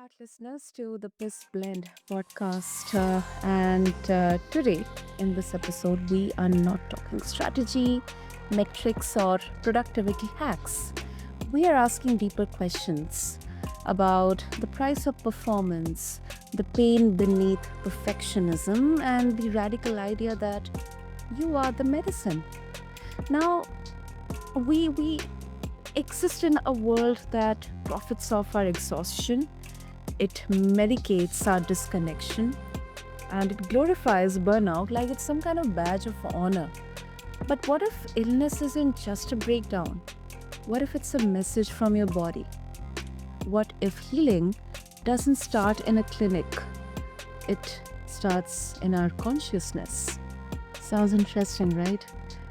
back, listeners, to the BizBlend podcast. And today, in this episode, we are not talking strategy, metrics, or productivity hacks. We are asking deeper questions about the price of performance, the pain beneath perfectionism, and the radical idea that you are the medicine. Now, we exist in a world that profits off our exhaustion. It medicates our disconnection and it glorifies burnout like it's some kind of badge of honor. But what if illness isn't just a breakdown? What if it's a message from your body? What if healing doesn't start in a clinic? It starts in our consciousness. Sounds interesting, right?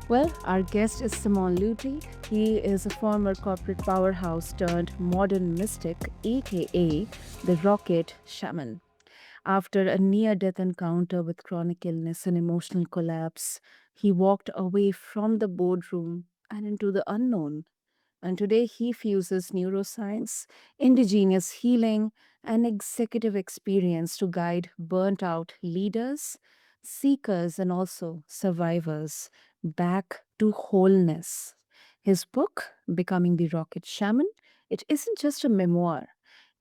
Well, our guest is Simon Lüthi. He is a former corporate powerhouse turned modern mystic, aka the Rocket Shaman. After a near death encounter with chronic illness and emotional collapse, he walked away from the boardroom and into the unknown. And today he fuses neuroscience, indigenous healing, and executive experience to guide burnt out leaders, seekers, and also survivors back to wholeness. His book, Becoming the Rocket Shaman, it isn't just a memoir,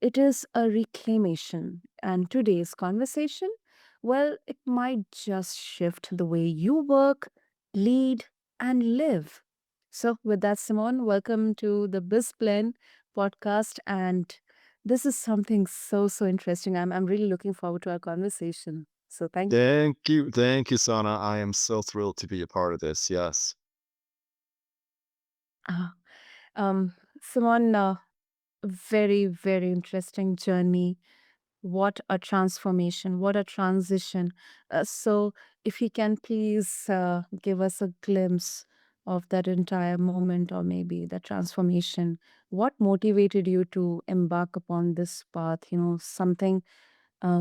it is a reclamation. And today's conversation, well, it might just shift the way you work, lead, and live. So, with that, Simone, welcome to the BizBlend podcast. And this is something so interesting. I'm really looking forward to our conversation. So, thank you. Thank you, Sana. I am so thrilled to be a part of this. Yes. Uh, um, Simone, very interesting journey. What a transformation, what a transition. So, if you can please give us a glimpse of that entire moment or maybe the transformation, what motivated you to embark upon this path? Something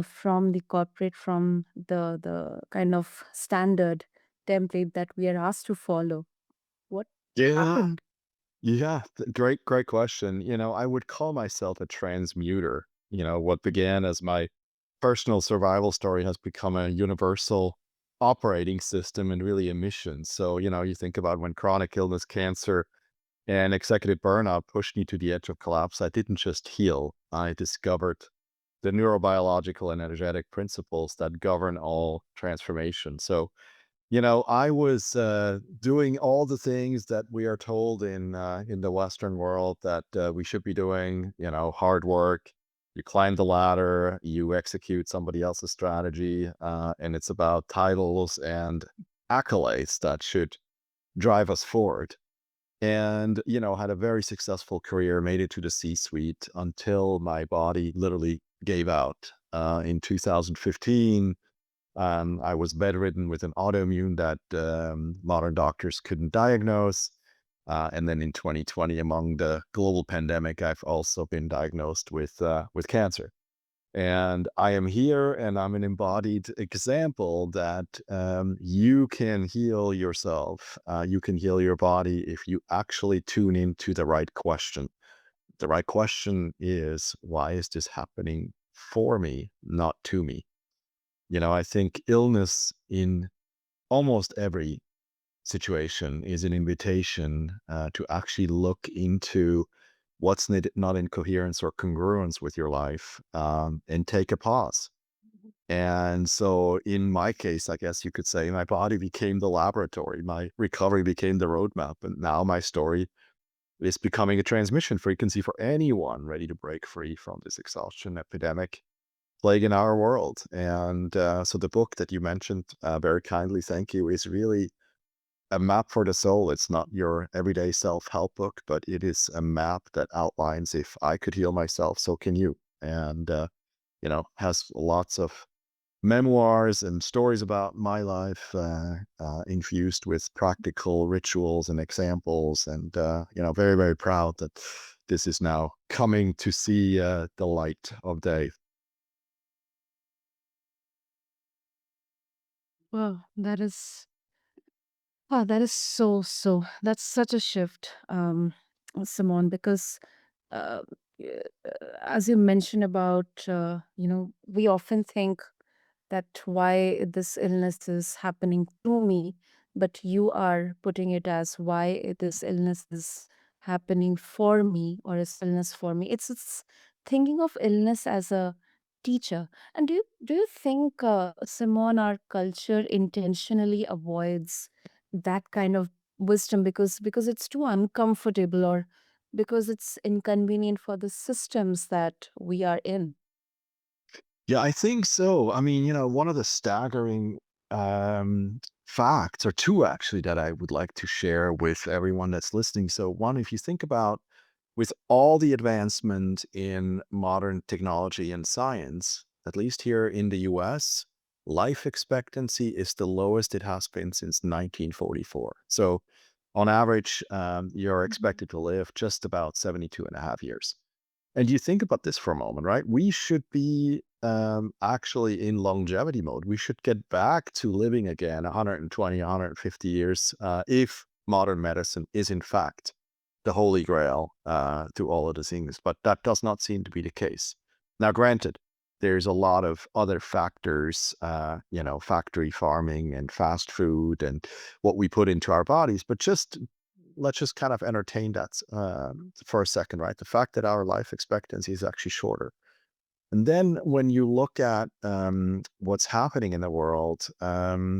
from the corporate, from the kind of standard template that we are asked to follow. What Yeah. happened? Great question. I would call myself a transmuter. What began as my personal survival story has become a universal operating system and really a mission. So, you think about when chronic illness, cancer, and executive burnout pushed me to the edge of collapse. I didn't just heal, I discovered the neurobiological and energetic principles that govern all transformation. So, I was doing all the things that we are told in the Western world that we should be doing. Hard work. You climb the ladder. You execute somebody else's strategy, and it's about titles and accolades that should drive us forward. And had a very successful career, made it to the C-suite until my body literally gave out. In 2015, I was bedridden with an autoimmune that modern doctors couldn't diagnose. And then in 2020, among the global pandemic, I've also been diagnosed with cancer. And I am here, and I'm an embodied example that you can heal yourself. You can heal your body if you actually tune into the right question. The right question is, why is this happening for me, not to me? I think illness in almost every situation is an invitation to actually look into what's not in coherence or congruence with your life, and take a pause. And so in my case, I guess you could say my body became the laboratory, my recovery became the roadmap. And now my story is becoming a transmission frequency for anyone ready to break free from this exhaustion epidemic plague in our world. And so the book that you mentioned very kindly, thank you, is really a map for the soul. It's not your everyday self-help book, but it is a map that outlines, if I could heal myself, so can you. And has lots of memoirs and stories about my life, infused with practical rituals and examples. And very proud that this is now coming to see the light of day. Well, that is so, that's such a shift, Simone, because uh, as you mentioned about, we often think that why this illness is happening to me, but you are putting it as why this illness is happening for me or is illness for me. It's thinking of illness as a teacher. And do you think, Simone, our culture intentionally avoids that kind of wisdom because it's too uncomfortable or because it's inconvenient for the systems that we are in? Yeah, I think so. I mean, one of the staggering facts, or two actually, that I would like to share with everyone that's listening. So, one, if you think about with all the advancement in modern technology and science, at least here in the US, life expectancy is the lowest it has been since 1944. So, on average, you're Mhm. expected to live just about 72 and a half years. And you think about this for a moment, right? We should be actually in longevity mode. We should get back to living again 120, 150 years if modern medicine is, in fact, the holy grail to all of the things. But that does not seem to be the case. Now, granted, there's a lot of other factors, factory farming and fast food and what we put into our bodies. But just let's just kind of entertain that for a second, right? The fact that our life expectancy is actually shorter. And then when you look at what's happening in the world,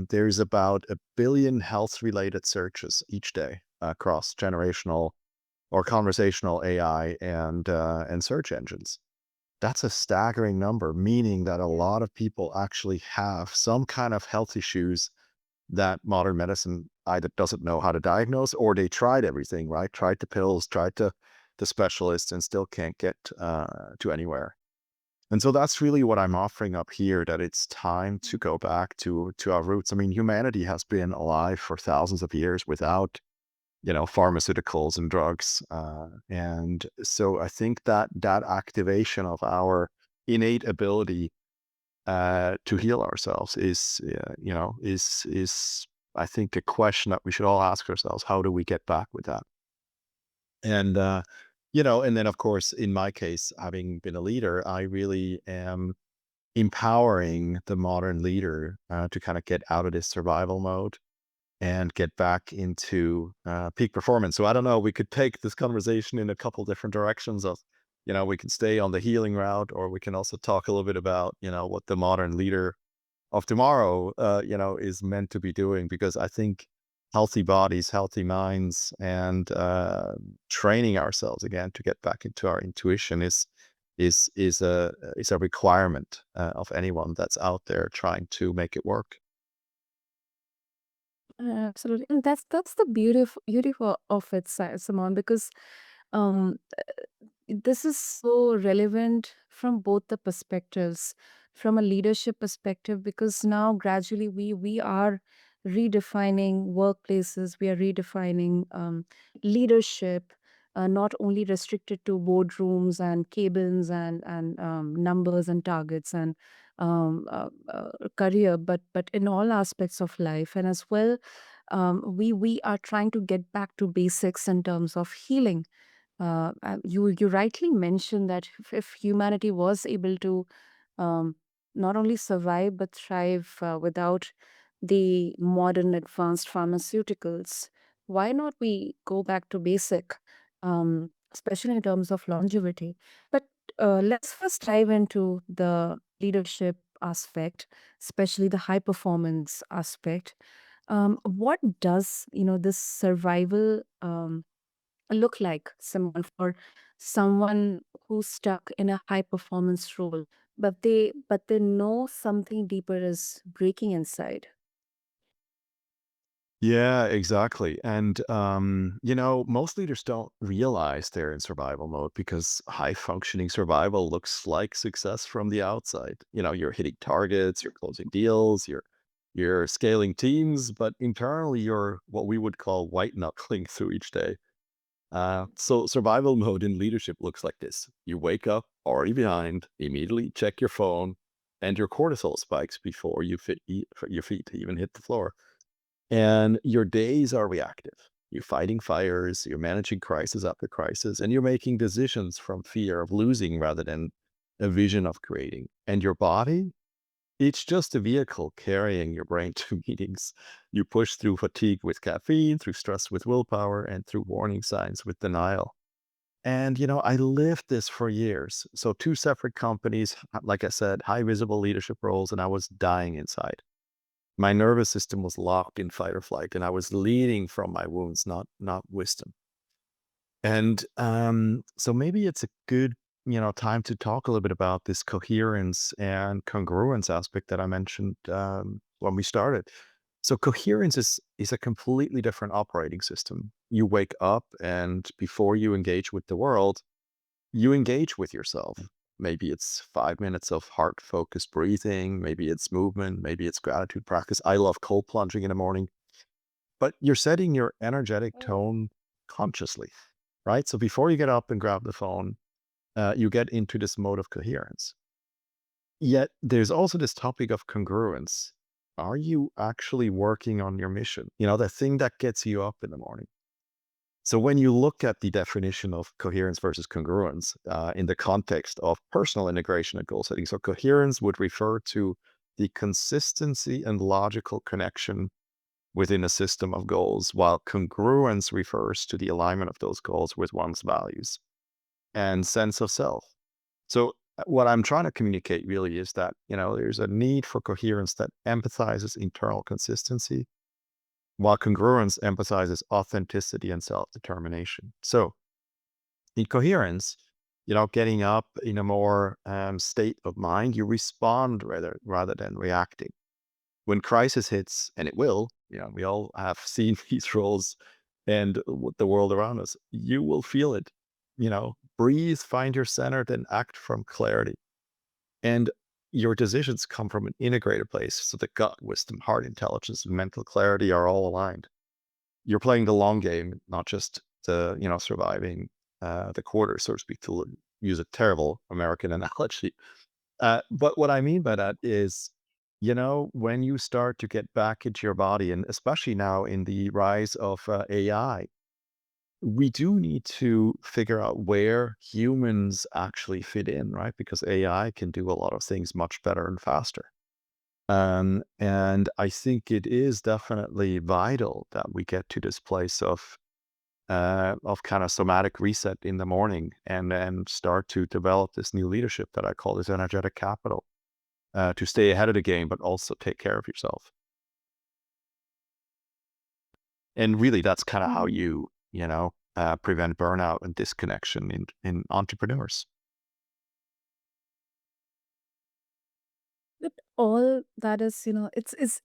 there's about 1 billion health-related searches each day across generational or conversational AI and search engines. That's a staggering number, meaning that a Yeah. lot of people actually have some kind of health issues that modern medicine either doesn't know how to diagnose, or they tried everything, right? Tried the pills, tried the specialists, and still can't get to anywhere. And so that's really what I'm offering up here, that it's time to go back to our roots. I mean, humanity has been alive for thousands of years without, pharmaceuticals and drugs. And so I think that that activation of our innate ability to heal ourselves is I think a question that we should all ask ourselves. How do we get back with that? And and then of course, in my case, having been a leader, I really am empowering the modern leader to kind of get out of this survival mode and get back into peak performance. So I don't know, we could take this conversation in a couple different directions of, we can stay on the healing route, or we can also talk a little bit about, what the modern leader of tomorrow, is meant to be doing. Because I think healthy bodies, healthy minds, and training ourselves again to get back into our intuition is a requirement of anyone that's out there trying to make it work. Absolutely, and that's the beautiful of it, Simon, because um, this is so relevant from both the perspectives, from a leadership perspective, because now gradually we are redefining workplaces, we are redefining leadership, not only restricted to boardrooms and cabins and numbers and targets and career, but in all aspects of life. And as well, we are trying to get back to basics in terms of healing. You rightly mentioned that if humanity was able to um, not only survive but thrive without the modern advanced pharmaceuticals, why not we go back to basic, especially in terms of longevity? But let's first dive into the leadership aspect, especially the high performance aspect. What does this survival look like, Simon, for someone who's stuck in a high performance role, but they know something deeper is breaking inside? Yeah, exactly. And most leaders don't realize they're in survival mode because high functioning survival looks like success from the outside. You're hitting targets, you're closing deals, you're scaling teams, but internally you're what we would call white knuckling through each day. So survival mode in leadership looks like this. You wake up already behind, immediately check your phone, and your cortisol spikes before your feet even hit the floor. And your days are reactive. You're fighting fires, you're managing crisis after crisis, and you're making decisions from fear of losing rather than a vision of creating. And your body, it's just a vehicle carrying your brain to meetings. You push through fatigue with caffeine, through stress with willpower, and through warning signs with denial. And, I lived this for years. So, two separate companies, like I said, high visible leadership roles, and I was dying inside. My nervous system was locked in fight or flight, and I was leading from my wounds, not wisdom. And so maybe it's a good, time to talk a little bit about this coherence and congruence aspect that I mentioned when we started. So coherence is a completely different operating system. You wake up, and before you engage with the world, you engage with yourself. Maybe it's 5 minutes of heart focused breathing. Maybe it's movement. Maybe it's gratitude practice. I love cold plunging in the morning, but you're setting your energetic tone consciously, right? So before you get up and grab the phone, you get into this mode of coherence. Yet there's also this topic of congruence. Are you actually working on your mission? The thing that gets you up in the morning. So when you look at the definition of coherence versus congruence in the context of personal integration and goal setting, so coherence would refer to the consistency and logical connection within a system of goals, while congruence refers to the alignment of those goals with one's values and sense of self. So what I'm trying to communicate really is that, there's a need for coherence that empathizes internal consistency, while congruence emphasizes authenticity and self-determination. So in coherence, getting up in a more state of mind, you respond rather than reacting. When crisis hits, and it will, we all have seen these roles and the world around us, you will feel it. Breathe, find your center, then act from clarity. And your decisions come from an integrated place. So the gut wisdom, heart intelligence, and mental clarity are all aligned. You're playing the long game, not just surviving the quarter, so to speak, to use a terrible American analogy. But what I mean by that is, when you start to get back into your body, and especially now in the rise of AI, we do need to figure out where humans actually fit in, right? Because AI can do a lot of things much better and faster. And I think it is definitely vital that we get to this place of kind of somatic reset in the morning, and then start to develop this new leadership that I call this energetic capital to stay ahead of the game, but also take care of yourself. And really, that's kind of how Mhm. you prevent burnout and disconnection in entrepreneurs. But all that is, it's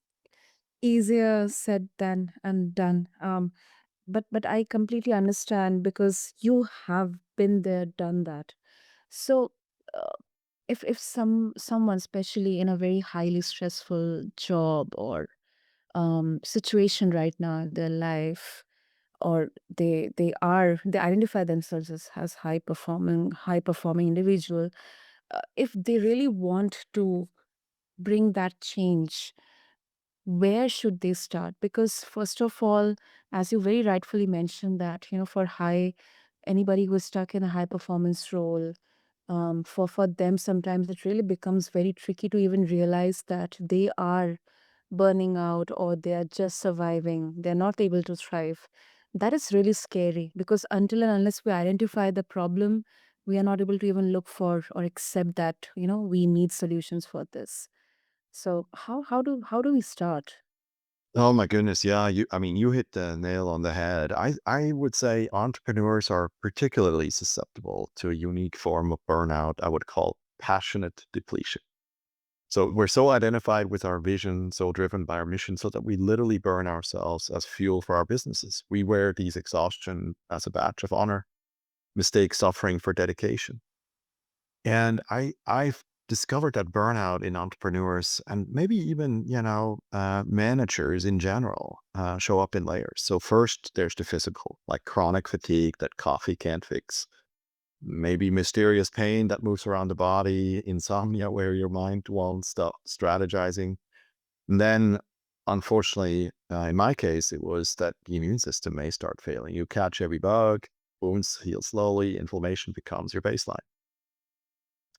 easier said than and done. But I completely understand because you have been there, done that. So, uh, if someone, especially in a very highly stressful job or situation right now in their life, or they identify themselves as high performing individual, if they really want to bring that change, where should they start? Because first of all, as you very rightfully mentioned, that for high anybody who's stuck in a high performance role, for them sometimes it really becomes very tricky to even realize that they are burning out, or they are just surviving, they're not able to thrive. That is really scary, because until and unless we identify the problem, we are not able to even look for or accept that we need solutions for this. So how do we start? Oh my goodness, yeah. You hit the nail on the head. I would say entrepreneurs are particularly susceptible to a unique form of burnout I would call passionate depletion. So we're so identified with our vision, so driven by our mission, so that we literally burn ourselves as fuel for our businesses. We wear these exhaustion as a badge of honor, mistake suffering for dedication. And I've discovered that burnout in entrepreneurs, and maybe even, managers in general, show up in layers. So first there's the physical, like chronic fatigue that coffee can't fix, maybe mysterious pain that moves around the body, insomnia where your mind won't stop strategizing. And then unfortunately, in my case, it was that the immune system may start failing. You catch every bug, wounds heal slowly, inflammation becomes your baseline.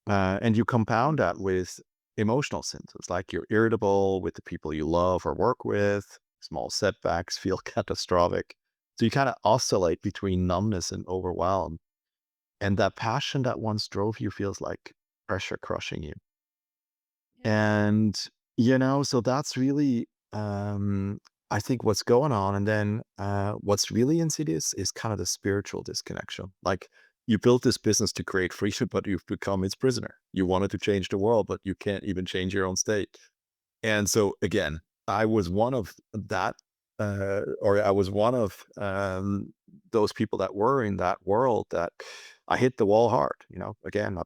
And you compound that with emotional symptoms like you're irritable with the people you love or work with, small setbacks feel catastrophic. So you kind of oscillate between numbness and overwhelm. And that passion that once drove you feels like pressure crushing you. Yeah. And, so that's really, I think what's going on. And then what's really insidious is kind of the spiritual disconnection. Like you built this business to create freedom, but you've become its prisoner. You wanted to change the world, but you can't even change your own state. And so again, I was one of that, or I was one of those people that were in that world that I hit the wall hard. Again,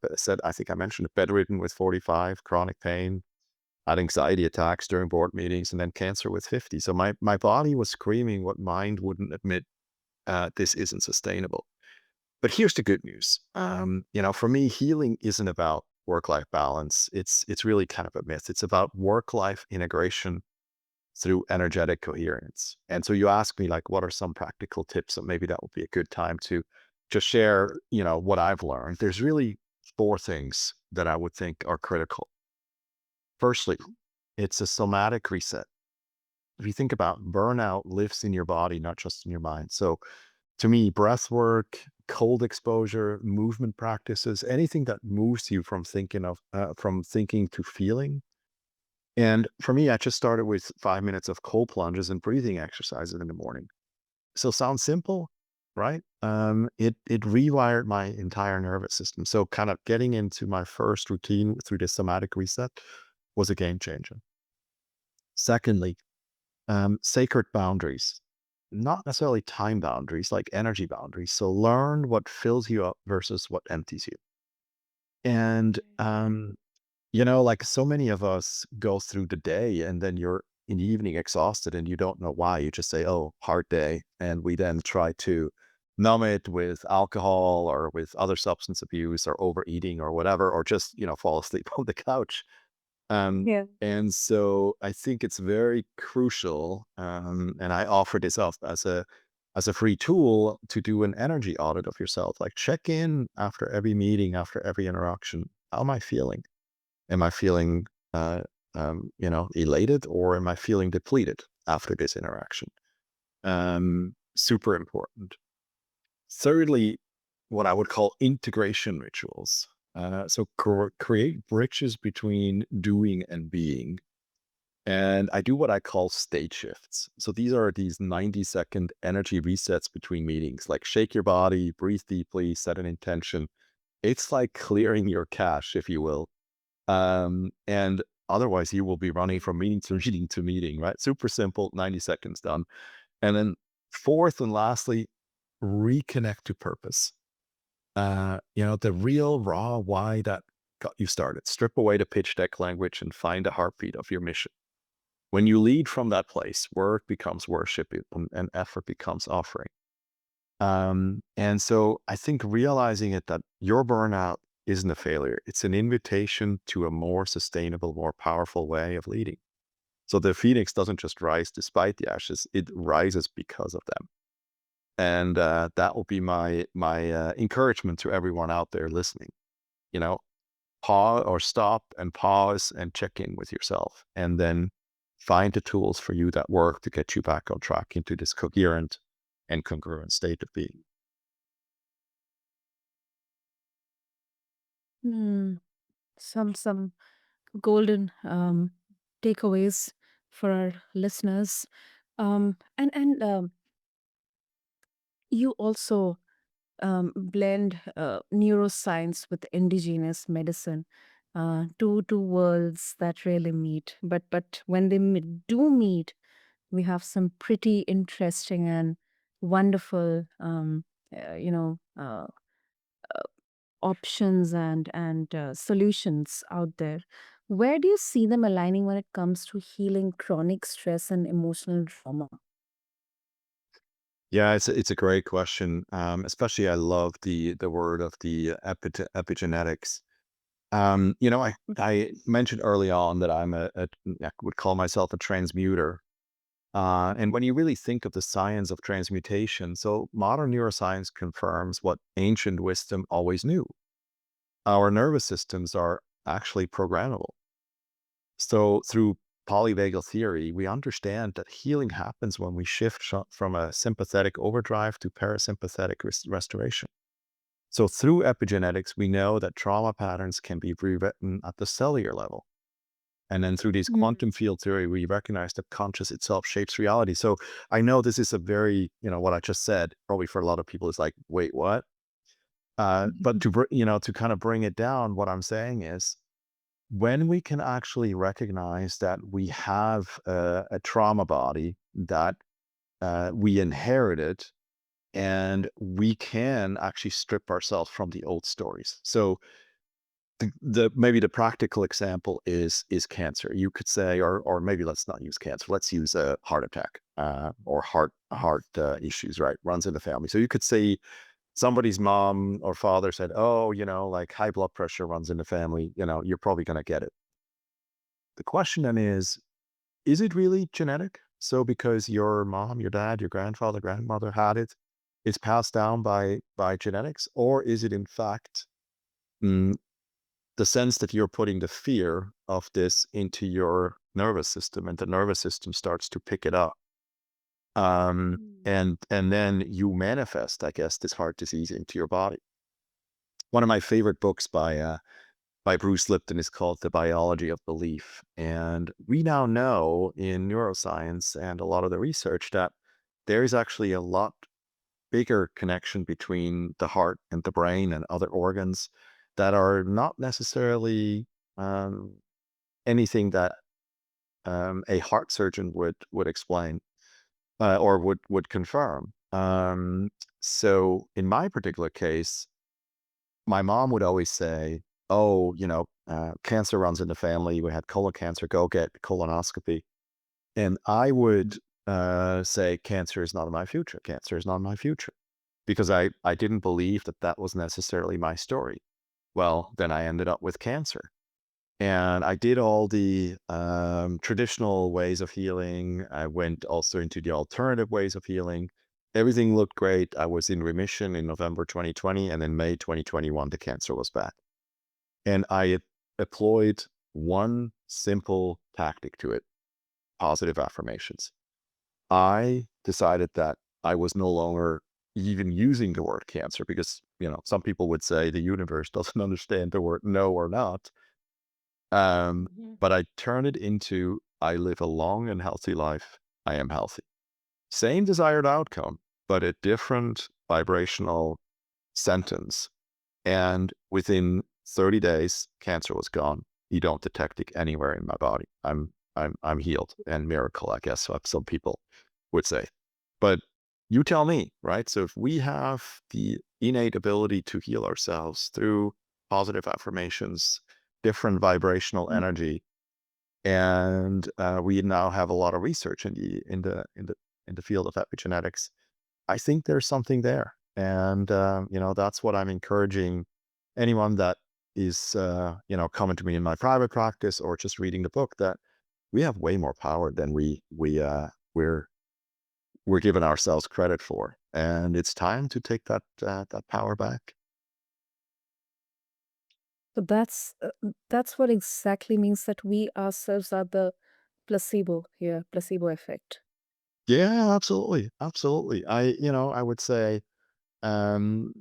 I think I mentioned it, bedridden with 45, chronic pain, had anxiety attacks during board meetings, and then cancer with 50. So my body was screaming what mind wouldn't admit. This isn't sustainable. But here's the good news. For me, healing isn't about work-life balance. It's really kind of a myth. It's about work-life integration through energetic coherence. And so you ask me like, what are some practical tips? So maybe that would be a good time to just share, what I've learned. There's really four things that I would think are critical. Firstly, it's a somatic reset. If you think about burnout lives in your body, not just in your mind. So to me, breath work, cold exposure, movement practices, anything that moves you from thinking to feeling. And for me, I just started with 5 minutes of cold plunges and breathing exercises in the morning. So sounds simple, right? It rewired my entire nervous system. So kind of getting into my first routine through the somatic reset was a game changer. Secondly, sacred boundaries, not necessarily time boundaries, like energy boundaries. So learn what fills you up versus what empties you. And, like so many of us go through the day and then you're in the evening exhausted and you don't know why. You just say, oh, hard day. And we then try to numb it with alcohol or with other substance abuse or overeating or whatever, or just, fall asleep on the couch. Yeah. And so I think it's very crucial, and I offer this up as a free tool to do an energy audit of yourself. Like check in after every meeting, after every interaction. How am I feeling? Am I feeling, elated, or am I feeling depleted after this interaction? Super important. Thirdly, what I would call integration rituals. So create bridges between doing and being. And I do what I call state shifts. So these are these 90-second energy resets between meetings, like shake your body, breathe deeply, set an intention. It's like clearing your cache, if you will. And otherwise, you will be running from meeting to meeting to meeting, right? Super simple, 90 seconds done. And then fourth and lastly, reconnect to purpose. The real raw why that got you started. Strip away the pitch deck language and find the heartbeat of your mission. When you lead from that place, work becomes worship and effort becomes offering. And so I think realizing it that your burnout isn't a failure, it's an invitation to a more sustainable, more powerful way of leading. So the phoenix doesn't just rise despite the ashes, it rises because of them. And that will be my encouragement to everyone out there listening. You know, pause or stop and pause and check in with yourself, and then find the tools for you that work to get you back on track into this coherent and congruent state of being. Hmm. Some golden takeaways for our listeners. And you also blend neuroscience with indigenous medicine, two worlds that rarely meet. But when they do meet, we have some pretty interesting and wonderful, you know, options and solutions out there. Where do you see them aligning when it comes to healing chronic stress and emotional trauma? Yeah, it's a great question. Especially I love the word of the epigenetics. I mentioned early on that I would call myself a transmuter. And when you really think of the science of transmutation, so modern neuroscience confirms what ancient wisdom always knew. Our nervous systems are actually programmable. So through polyvagal theory, we understand that healing happens when we shift from a sympathetic overdrive to parasympathetic restoration. So through epigenetics, we know that trauma patterns can be rewritten at the cellular level. And then through this Mm. quantum field theory, we recognize that conscious itself shapes reality. So I know this is a very, what I just said, probably for a lot of people is like, wait, what? But to kind of bring it down, what I'm saying is when we can actually recognize that we have a trauma body that we inherited, and we can actually strip ourselves from the old stories. So the maybe the practical example is cancer. You could say, or maybe let's not use cancer. Let's use a heart attack or heart issues. Right, runs in the family. So you could say somebody's mom or father said, "Oh, like high blood pressure runs in the family. You're probably going to get it." The question then is it really genetic? So because your mom, your dad, your grandfather, grandmother had it, it's passed down by genetics, or is it in fact mm, the sense that you're putting the fear of this into your nervous system, and the nervous system starts to pick it up, Mm. and then you manifest, I guess, this heart disease into your body. One of my favorite books by Bruce Lipton is called The Biology of Belief. And we now know in neuroscience and a lot of the research that there is actually a lot bigger connection between the heart and the brain and other organs that are not necessarily um, anything that a heart surgeon would explain or would confirm. So in my particular case, my mom would always say, "Oh, cancer runs in the family. We had colon cancer. Go get colonoscopy." And I would say, "Cancer is not my future. Cancer is not my future," because I didn't believe that that was necessarily my story. Well, then I ended up with cancer, and I did all the traditional ways of healing. I went also into the alternative ways of healing. Everything looked great. I was in remission in November 2020, and in May 2021, the cancer was back. And I employed one simple tactic to it: positive affirmations. I decided that I was no longer even using the word cancer because, some people would say the universe doesn't understand the word no or not. Um, Mhm. but I turn it into I live a long and healthy life. I am healthy. Same desired outcome, but a different vibrational sentence. And within 30 days, cancer was gone. You don't detect it anywhere in my body. I'm healed, and miracle, I guess some people would say. But you tell me, right? So if we have the innate ability to heal ourselves through positive affirmations, different vibrational Mm. energy, and we now have a lot of research in the field of epigenetics, I think there's something there. And, that's what I'm encouraging anyone that is, coming to me in my private practice or just reading the book, that we have way more power than we're giving ourselves credit for. And it's time to take that power back. So that's what exactly means that we ourselves are the placebo here, placebo effect. Yeah, absolutely. Absolutely. I would say, um,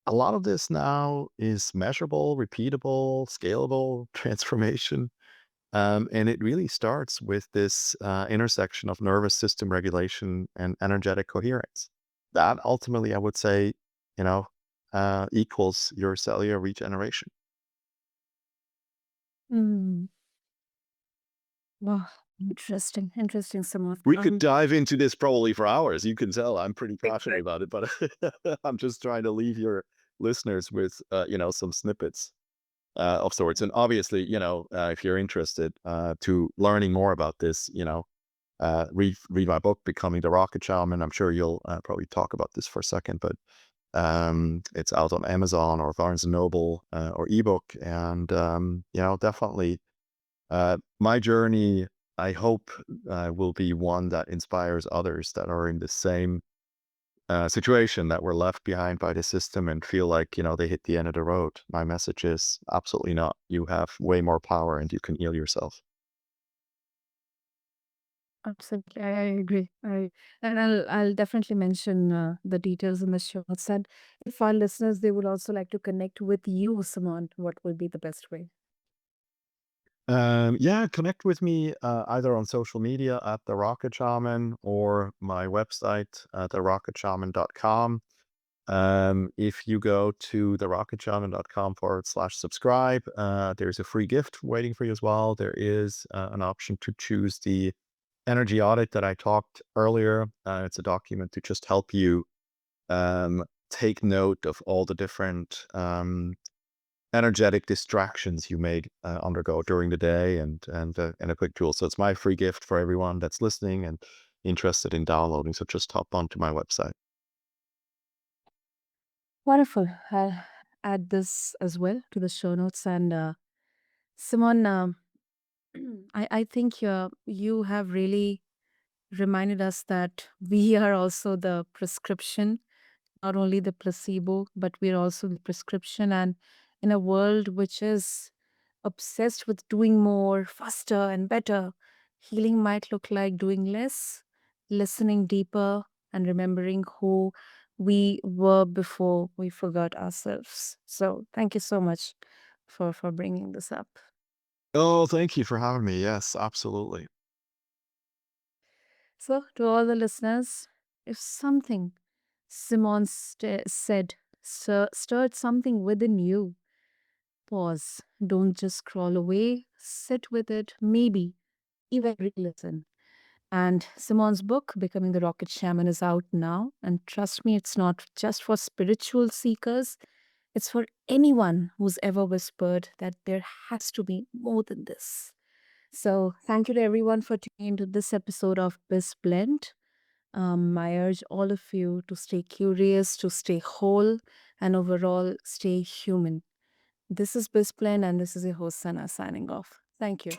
a lot of this now is measurable, repeatable, scalable transformation. And it really starts with this intersection of nervous system regulation and energetic coherence. That ultimately, I would say, you know, equals your cellular regeneration. Mm. Wow, interesting, interesting, Samarth. We could dive into this probably for hours. You can tell I'm pretty passionate Exactly. about it, but I'm just trying to leave your listeners with, some snippets of sorts. And obviously, if you're interested to learning more about this, read my book, Becoming the Rocket Shaman. I'm sure you'll probably talk about this for a second, but it's out on Amazon or Barnes and Noble or ebook. And definitely my journey. I hope will be one that inspires others that are in the same situation, that were left behind by the system and feel like, they hit the end of the road. My message is absolutely not. You have way more power and you can heal yourself. Absolutely, I agree. I'll definitely mention the details in the show notes. And if our listeners they would also like to connect with you, Simon, what will be the best way? Yeah, connect with me either on social media at the Rocket Shaman or my website, therocketshaman.com. If you go to therocketshaman.com/subscribe, there's a free gift waiting for you as well. There is an option to choose the energy audit that I talked earlier. It's a document to just help you take note of all the different energetic distractions you may undergo during the day, and a quick tool. So it's my free gift for everyone that's listening and interested in downloading. So just hop onto my website. Wonderful. I'll add this as well to the show notes. And Simon, I think you have really reminded us that we are also the prescription, not only the placebo, but we're also the prescription. And in a world which is obsessed with doing more, faster, and better, healing might look like doing less, listening deeper, and remembering who we were before we forgot ourselves. So, thank you so much for bringing this up. Oh, thank you for having me. Yes, absolutely. So, to all the listeners, if something Simon said stirred something within you, pause. Don't just scroll away, sit with it, maybe even re listen. And Simon's book, Becoming the Rocket Shaman, is out now. And trust me, it's not just for spiritual seekers, it's for anyone who's ever whispered that there has to be more than this. So, thank you to everyone for tuning into this episode of BizBlend. I urge all of you to stay curious, to stay whole, and overall stay human. This is BizPlan, and this is your host, Sana, signing off. Thank you.